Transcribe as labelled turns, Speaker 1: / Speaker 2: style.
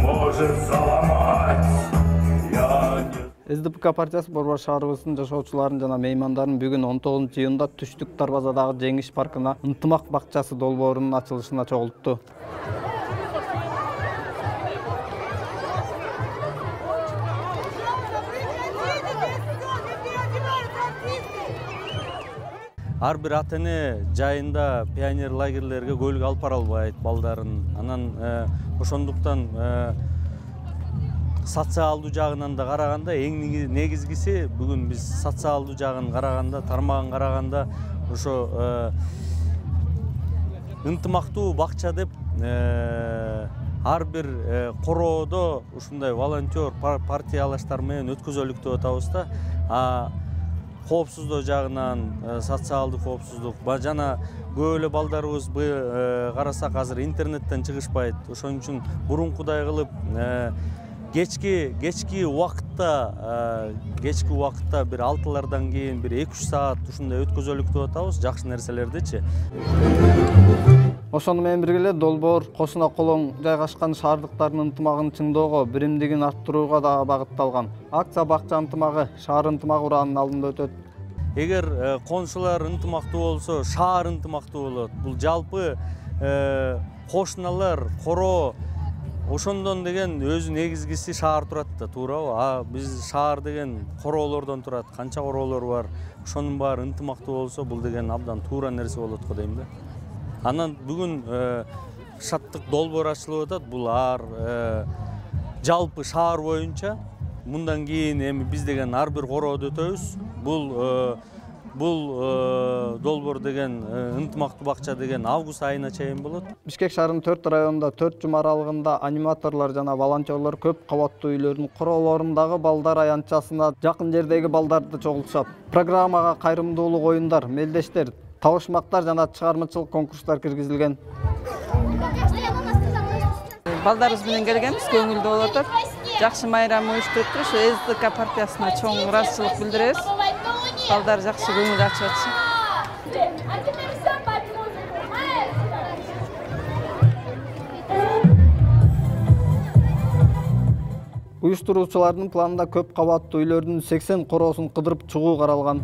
Speaker 1: может заломать.
Speaker 2: СДПК партиясы Борбор шаарыбыздын жашоочуларын жана меймандарын бүгүн 19-июнда Түштүк Дарбазадагы Жеңиш паркына ынтымак бакчасы долбоорунун ачылышына чогултту.
Speaker 3: Ар бир ата-эне жайында пионер лагерлерге көйлүк алып бара албайт балдарын. Анан ошондуктан социалдуу жагынан да караганда эң негизгиси бүгүн биз социалдуу жагын караганда, тармагын караганда ошо ынтымактуу бакча деп ар бир короодо ушундай волонтер партиялаштар менен өткөзөлүк деп атабыз да. Коопсуздоо жагынан, социалдуу коопсуздук жана көп эле балдарыбыз карасак азыр интернеттен чыгышпайт. Ошон үчүн бурункудай кылып кечки убакытта бир 6-лардан кийин бир 2-3 саат ушундай өткөзөлүк деп атабыз, жакшы нерселердичи.
Speaker 2: Ошону менен бирге эле долбоор кошуна колоң жайгашкан шаардыктардын ынтымагын чыңдоого, биримдигин арттырууга да багытталган. Акция бакча ынтымагы, шаар ынтымагы ураанын алдында өтөт.
Speaker 3: Эгер консулар ынтымактуу болсо, шаар ынтымактуу болот. Бул жалпы кошуналар, короо ошондон деген өзү негизгиси шаар турат да, туурабы? Биз шаар деген короолордон турат. Канча короолор бар. Ошонун баары ынтымактуу болсо, бул деген абдан туура нерсе болот го дейм да. Анан бүгүн шаттык долбоор ачылып атат. Бул жалпы шаар боюнча мындан кийин эми биз деген ар бир корооду өтөбүз. Бул долбоор деген ынтымактуу бакча деген август айына чейин болот.
Speaker 2: Бишкек шаарынын 4 районунда 4 жума аралыгында аниматорлор жана волонтерлор көп кабаттуу үйлөрдүн короолорундагы балдар аянтчасына жакын жердеги балдарды чогултушат. Программага кайрымдуулук оюндар, мелдештер, табышмактар жана чыгармачылык конкурстар киргизилген.
Speaker 4: Балдарыбыз менен келгенбиз, көңүлдүү болуп атат. Жакшы майрам уюштуруп туруш, СДК партиясына чоң ыраазычылык билдиребиз. Балдар жакшы көңүл ачып атышат.
Speaker 2: Уюштуруучулардын планында көп кабаттуу үйлөрдүн 80 короосун кыдырып чыгуу каралган.